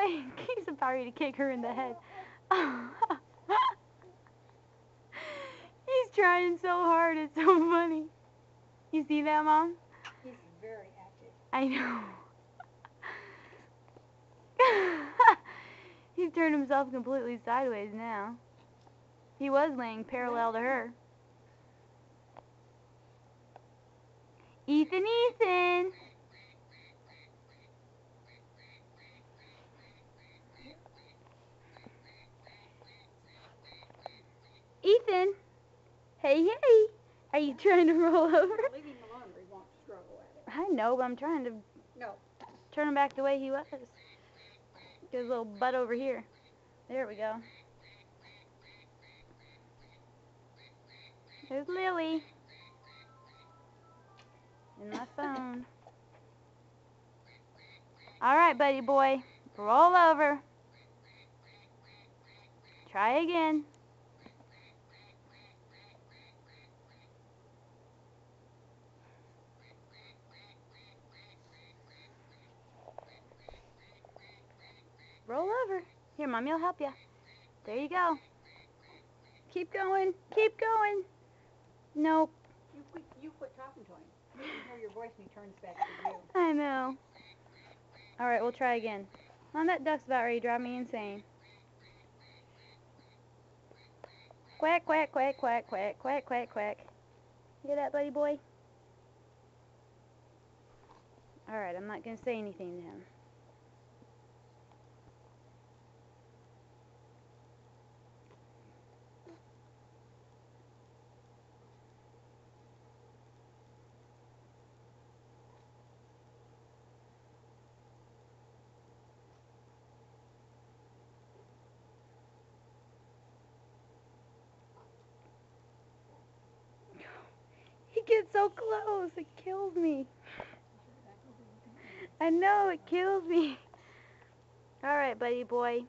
boy. He's about ready to kick her in the head. He's trying so hard. It's so funny. You see that, Mom? He's very active. I know. He's turned himself completely sideways now. He was laying parallel to her. Ethan, Ethan! Ethan! Hey, hey! Are you trying to roll over? Leave him alone or he won't struggle at it. I know, but I'm trying to No. turn him back the way he was. Get his little butt over here. There we go. There's Lily. In my phone. Alright, buddy boy. Roll over. Try again. Roll over. Here, Mommy will help you. There you go. Keep going. Keep going. Nope. You quit talking to him. You can hear your voice and he turns back to you. I know. Alright, we'll try again. Mom, that duck's about ready to drive me insane. Quack, quack, quack, quack, quack, quack, quack, quack. You hear that, buddy boy? Alright, I'm not going to say anything to him. He gets so close, it kills me. I know, it kills me. Alright, buddy boy.